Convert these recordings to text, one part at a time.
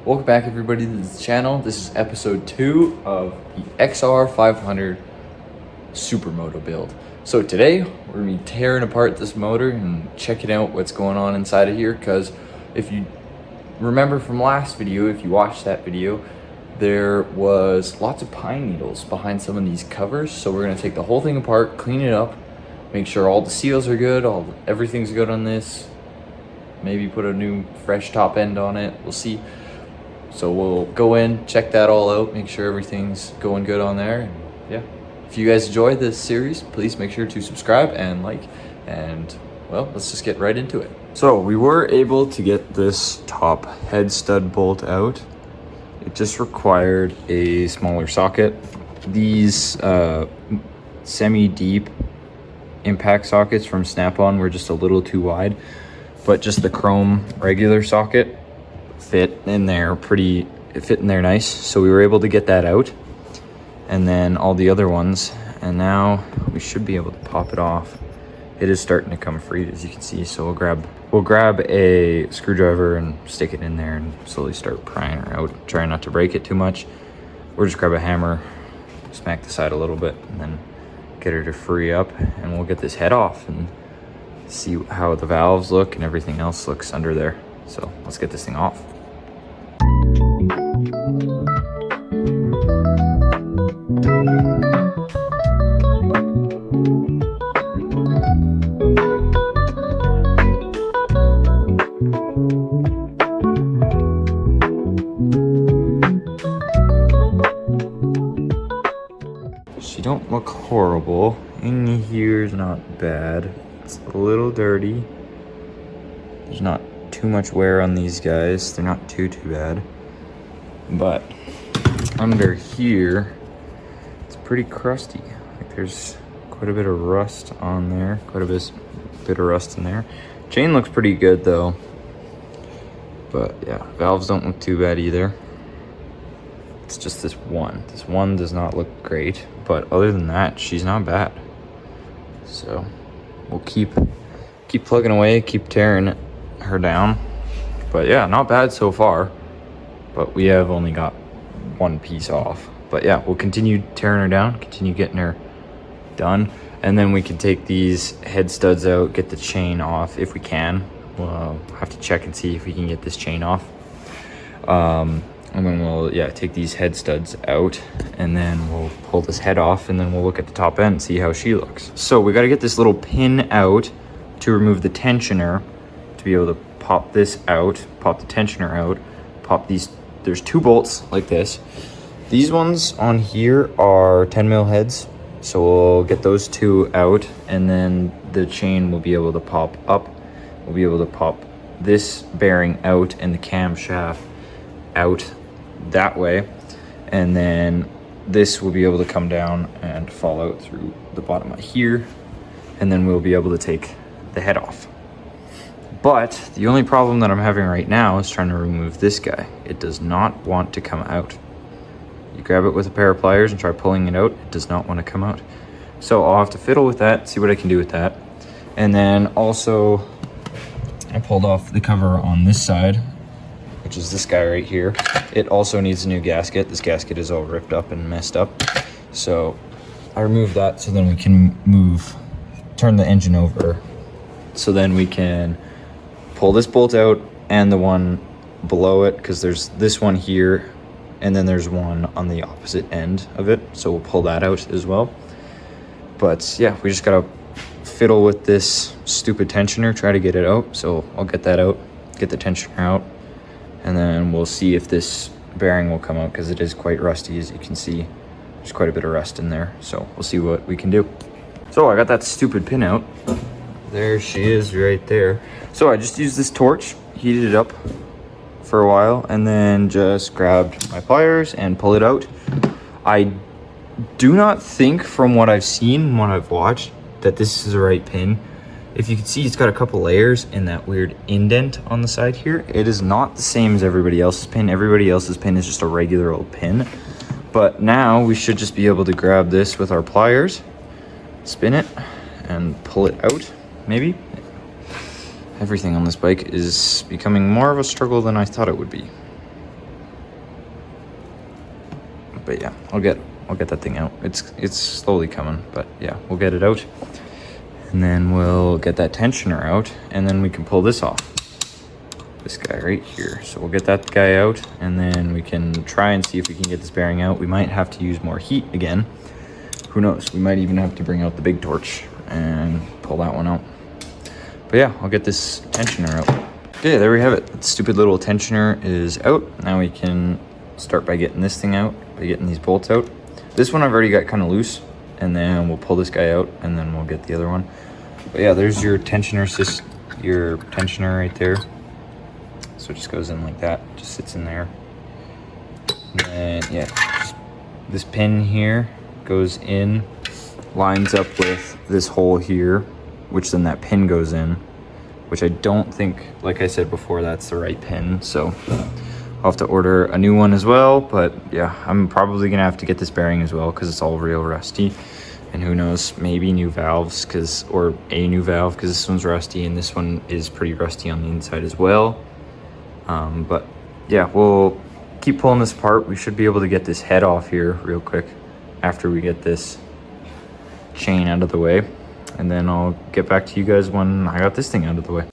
Welcome back everybody to the channel. This is episode 2 of the XR500 supermoto build. So today we're going to be tearing apart this motor and checking out what's going on inside of here, because if you remember from last video, if you watched that video, there was lots of pine needles behind some of these covers. So we're going to take the whole thing apart, clean it up, make sure all the seals are good, everything's good on this, maybe put a new fresh top end on it, we'll see. So we'll go in, check that all out, make sure everything's going good on there. And yeah, if you guys enjoy this series, please make sure to subscribe and like, and well, let's just get right into it. So we were able to get this top head stud bolt out. It just required a smaller socket. These semi-deep impact sockets from Snap-on were just a little too wide, but just the chrome regular socket fit in there nice. So we were able to get that out, and then all the other ones, and now we should be able to pop it off. It is starting to come free, as you can see. So we'll grab a screwdriver and stick it in there and slowly start prying her out. Try not to break it too much, or just grab a hammer, smack the side a little bit, and then get her to free up, and we'll get this head off and see how the valves look and everything else looks under there. So let's get this thing off. She don't look horrible. In here's not bad. It's a little dirty. There's not too much wear on these guys. They're not too bad. But under here, it's pretty crusty. Like there's quite a bit of rust on there. Quite a bit of rust in there. Chain looks pretty good though. But yeah, valves don't look too bad either. It's just this one. This one does not look great. But other than that, she's not bad. So we'll keep plugging away, keep tearing her down. But yeah, not bad so far. But we have only got one piece off. But yeah, we'll continue tearing her down, continue getting her done. And then we can take these head studs out, get the chain off if we can. We'll have to check and see if we can get this chain off. And then we'll, take these head studs out, and then we'll pull this head off, and then we'll look at the top end and see how she looks. So we got to get this little pin out to remove the tensioner, to be able to pop this out, pop the tensioner out, pop these. There's 2 bolts like this. These ones on here are 10 mil heads. So we'll get those 2 out, and then the chain will be able to pop up. We'll be able to pop this bearing out and the camshaft out that way, and then this will be able to come down and fall out through the bottom of here, and then we'll be able to take the head off. But the only problem that I'm having right now is trying to remove this guy. It does not want to come out. You grab it with a pair of pliers and try pulling it out, it does not want to come out. So I'll have to fiddle with that, see what I can do with that. And then also I pulled off the cover on this side, which is this guy right here. It also needs a new gasket. This gasket is all ripped up and messed up. So I removed that, so then we can turn the engine over. So then we can pull this bolt out and the one below it, because there's this one here, and then there's one on the opposite end of it. So we'll pull that out as well. But yeah, we just gotta fiddle with this stupid tensioner, try to get it out. So I'll get that out, get the tensioner out, and then we'll see if this bearing will come out, because it is quite rusty, as you can see. There's quite a bit of rust in there, so we'll see what we can do. So I got that stupid pin out. There she is right there. So I just used this torch, heated it up for a while, and then just grabbed my pliers and pull it out. I do not think, from what I've seen, what I've watched, that this is the right pin. If you can see, it's got a couple layers in that weird indent on the side here. It is not the same as everybody else's pin. Everybody else's pin is just a regular old pin. But now we should just be able to grab this with our pliers, spin it, and pull it out, maybe. Everything on this bike is becoming more of a struggle than I thought it would be. But yeah, I'll get that thing out. It's slowly coming, but yeah, we'll get it out. And then we'll get that tensioner out, and then we can pull this off. This guy right here. So we'll get that guy out, and then we can try and see if we can get this bearing out. We might have to use more heat again. Who knows? We might even have to bring out the big torch and pull that one out. But yeah, I'll get this tensioner out. Okay, there we have it. The stupid little tensioner is out. Now we can start by getting this thing out, by getting these bolts out. This one I've already got kind of loose, and then we'll pull this guy out, and then we'll get the other one. But yeah, there's your tensioner right there. So it just goes in like that, just sits in there. And then yeah, just this pin here goes in, lines up with this hole here, which then that pin goes in, which I don't think, like I said before, that's the right pin. So I'll have to order a new one as well. But yeah, I'm probably gonna have to get this bearing as well because it's all real rusty. And who knows, maybe new valves, or a new valve, because this one's rusty and this one is pretty rusty on the inside as well. But yeah, we'll keep pulling this apart. We should be able to get this head off here real quick after we get this chain out of the way. And then I'll get back to you guys when I got this thing out of the way.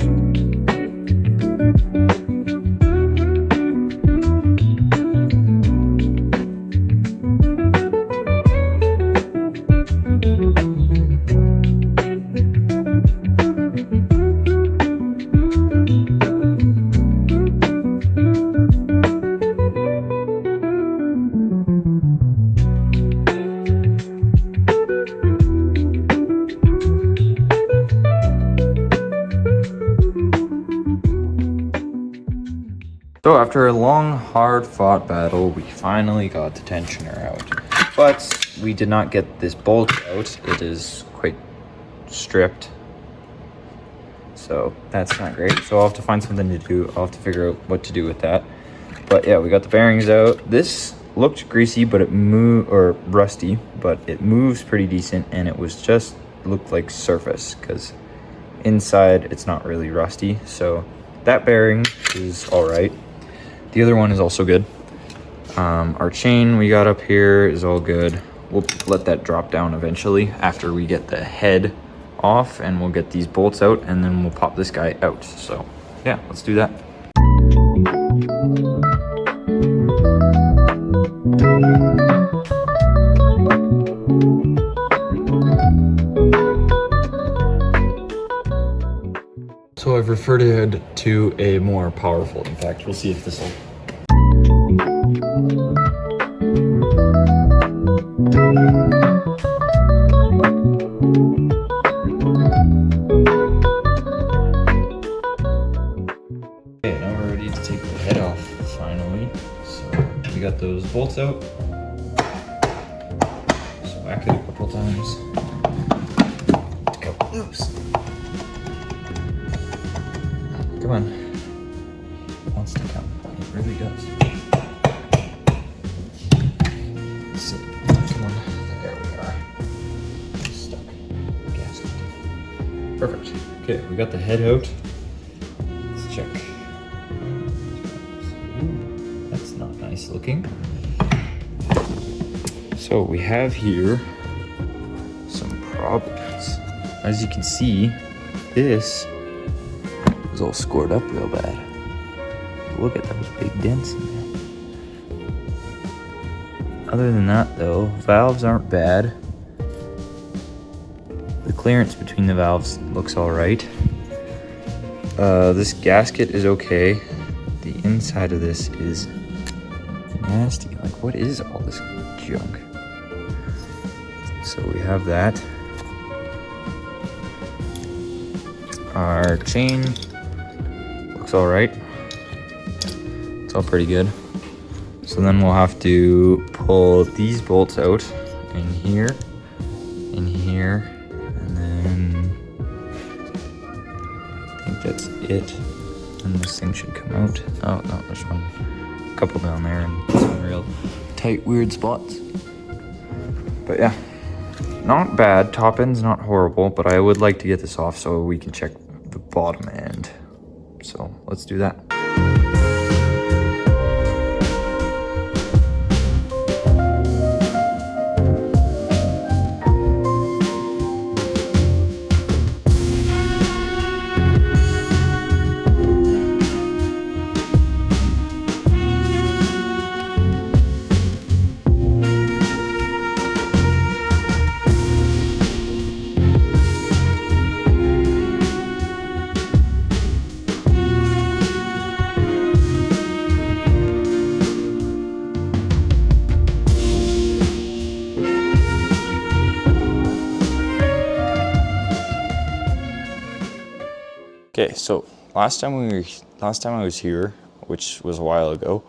So after a long, hard-fought battle, we finally got the tensioner out. But we did not get this bolt out. It is quite stripped. So that's not great. So I'll have to find something to do. I'll have to figure out what to do with that. But yeah, we got the bearings out. This looked greasy, but it or rusty, but it moves pretty decent, and it was just looked like surface, because inside it's not really rusty. So that bearing is all right. The other one is also good. Our chain we got up here is all good. We'll let that drop down eventually after we get the head off, and we'll get these bolts out, and then we'll pop this guy out. So yeah, let's do that. So I've reverted to a more powerful impact. We'll see if this will. Okay, now we're ready to take the head off finally. So we got those bolts out. Just whack it a couple times. It's got loose. Come on. It wants to come. It really does. Let's see. Come on. There we are. Stuck. Gasket. Perfect. Okay, we got the head out. Let's check. Ooh, that's not nice looking. So we have here some problems. As you can see, this is all scored up real bad. Look at those big dents in there. Other than that though, valves aren't bad. The clearance between the valves looks all right. This gasket is okay. The inside of this is nasty. Like, what is all this junk? So we have that. Our chain looks all right. It's all pretty good. So then we'll have to pull these bolts out in here, and then I think that's it. And this thing should come out. Oh no, there's one, a couple down there and some real tight, weird spots. But yeah, not bad. Top end's not horrible, but I would like to get this off so we can check the bottom end. So let's do that. Okay, so last time I was here, which was a while ago,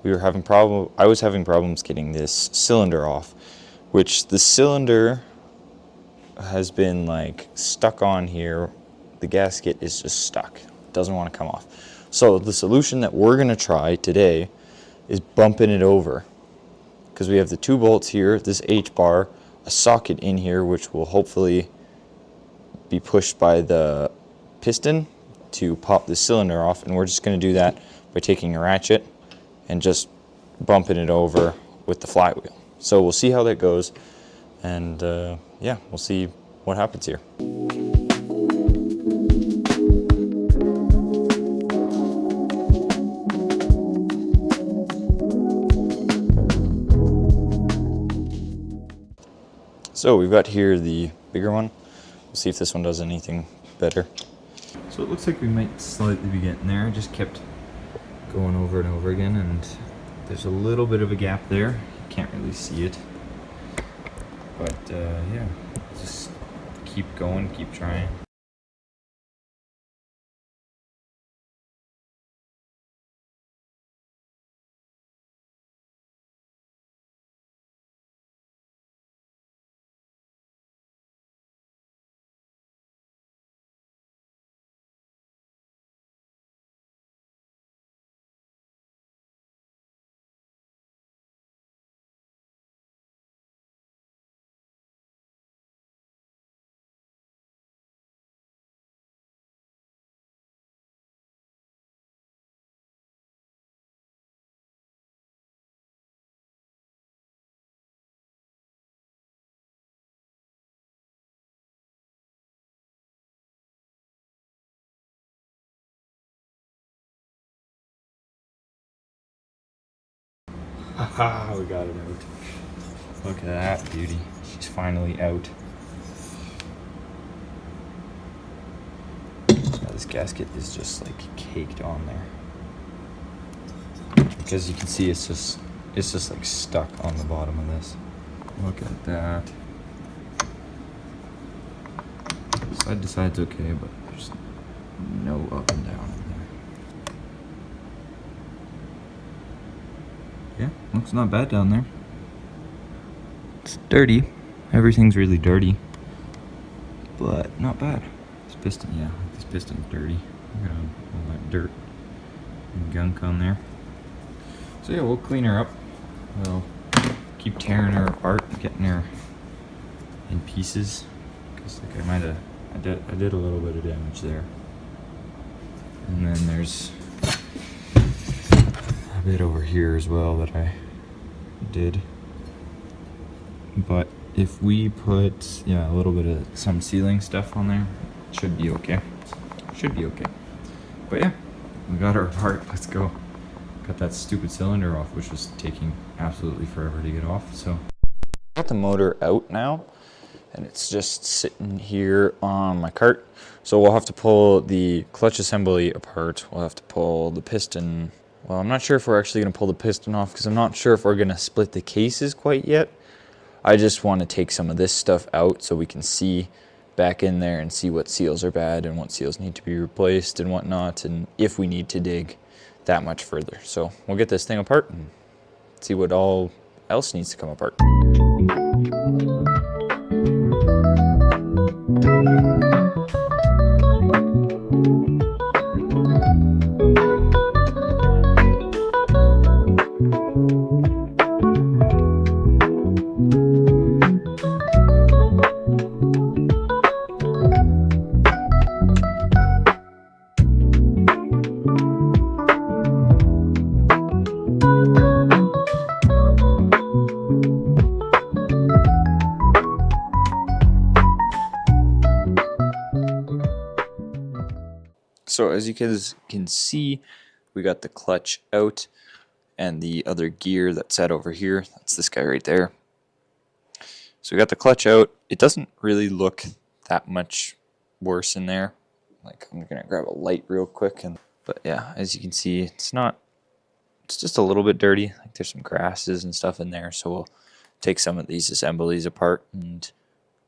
I was having problems getting this cylinder off, which the cylinder has been like stuck on here. The gasket is just stuck. It doesn't want to come off. So the solution that we're going to try today is bumping it over, because we have the 2 bolts here, this H bar, a socket in here which will hopefully be pushed by the piston to pop the cylinder off, and we're just going to do that by taking a ratchet and just bumping it over with the flywheel. So we'll see how that goes, and yeah, we'll see what happens here. So we've got here the bigger one. We'll see if this one does anything better. So it looks like we might slightly be getting there. I just kept going over and over again, and there's a little bit of a gap there. You can't really see it. But yeah, just keep going, keep trying. Haha, we got it out. Look at that beauty. She's finally out. Yeah, this gasket is just like caked on there. Because you can see it's just like stuck on the bottom of this. Look at that. Side to side's okay, but there's no up and down in there. Yeah, looks not bad down there. It's dirty. Everything's really dirty, but not bad. This piston, yeah, this piston's dirty. Look at all that dirt and gunk on there. So yeah, we'll clean her up. We'll keep tearing her apart, getting her in pieces. Because like I did a little bit of damage there. And then there's a bit over here as well that I did. But if we put, yeah, a little bit of some sealing stuff on there, it should be okay. Should be okay. But yeah, we got her apart. Let's go. Got that stupid cylinder off, which was taking absolutely forever to get off. So got the motor out now, and it's just sitting here on my cart. So we'll have to pull the clutch assembly apart. We'll have to pull the piston. Well, I'm not sure if we're actually going to pull the piston off, because I'm not sure if we're going to split the cases quite yet. I just want to take some of this stuff out so we can see back in there and see what seals are bad and what seals need to be replaced and whatnot, and if we need to dig that much further. So we'll get this thing apart and see what all else needs to come apart. So as you guys can see, we got the clutch out and the other gear that's sat over here. That's this guy right there. So we got the clutch out. It doesn't really look that much worse in there. Like, I'm gonna grab a light real quick, but yeah, as you can see, it's just a little bit dirty. Like, there's some grasses and stuff in there, so we'll take some of these assemblies apart and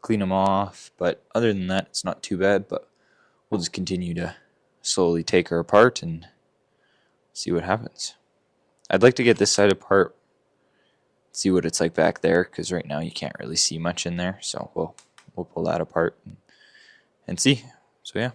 clean them off. But other than that, it's not too bad. But we'll just continue to slowly take her apart and see what happens. I'd like to get this side apart, see what it's like back there, because right now you can't really see much in there. So we'll pull that apart and see. So yeah.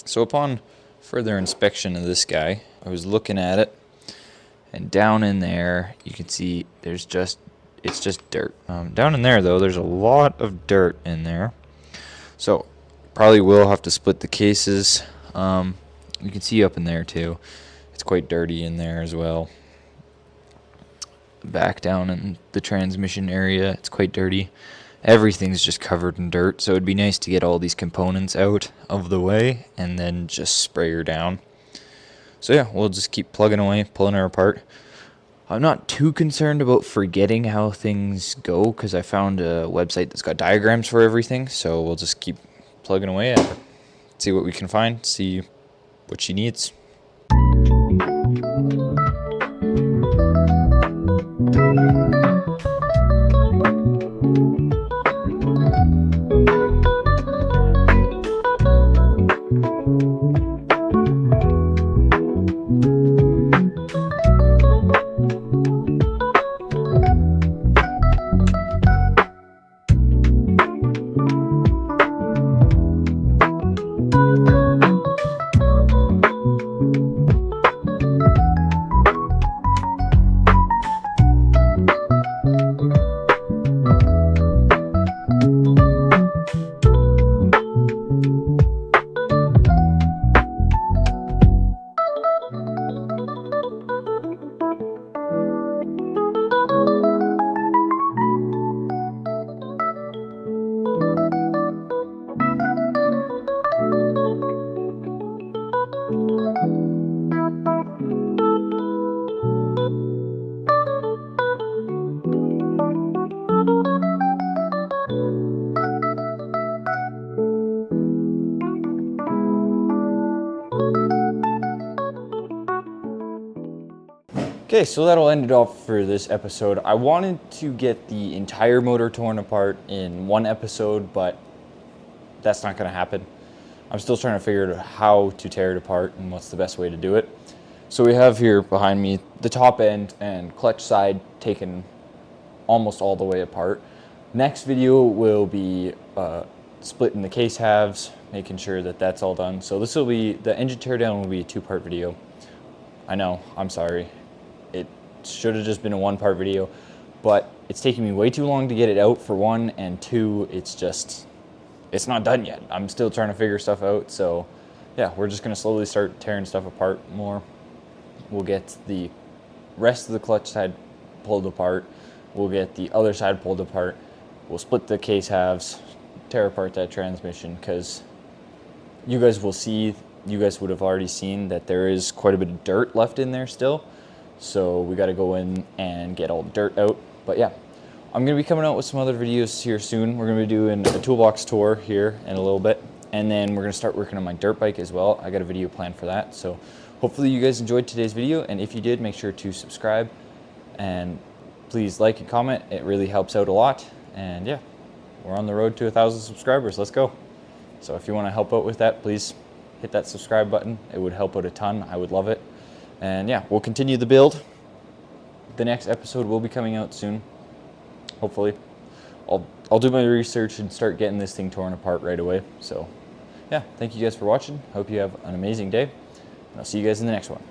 So upon further inspection of this guy, I was looking at it, and down in there you can see it's just dirt. Down in there though, there's a lot of dirt in there, so probably will have to split the cases. You can see up in there too, it's quite dirty in there as well. Back down in the transmission area, it's quite dirty. Everything's just covered in dirt, so it'd be nice to get all these components out of the way and then just spray her down. So yeah, we'll just keep plugging away, pulling her apart. I'm not too concerned about forgetting how things go, because I found a website that's got diagrams for everything, so we'll just keep plugging away at her, see what we can find, see what she needs. Okay, so that'll end it off for this episode. I wanted to get the entire motor torn apart in one episode, but that's not going to happen. I'm still trying to figure out how to tear it apart and what's the best way to do it. So we have here behind me the top end and clutch side taken almost all the way apart. Next video will be splitting the case halves, making sure that that's all done. So this will be, the engine teardown will be a two-part video. I know, I'm sorry. It should have just been a one-part video, but it's taking me way too long to get it out, for one, and two, it's not done yet. I'm still trying to figure stuff out, so yeah, we're just gonna slowly start tearing stuff apart more. We'll get the rest of the clutch side pulled apart. We'll get the other side pulled apart. We'll split the case halves, tear apart that transmission, because you guys would have already seen that there is quite a bit of dirt left in there still. So we got to go in and get all the dirt out. But yeah, I'm going to be coming out with some other videos here soon. We're going to be doing a toolbox tour here in a little bit. And then we're going to start working on my dirt bike as well. I got a video planned for that. So hopefully you guys enjoyed today's video. And if you did, make sure to subscribe. And please like and comment. It really helps out a lot. And yeah, we're on the road to 1,000 subscribers. Let's go. So if you want to help out with that, please hit that subscribe button. It would help out a ton. I would love it. And yeah, we'll continue the build. The next episode will be coming out soon, hopefully. I'll do my research and start getting this thing torn apart right away. So yeah, thank you guys for watching. Hope you have an amazing day, and I'll see you guys in the next one.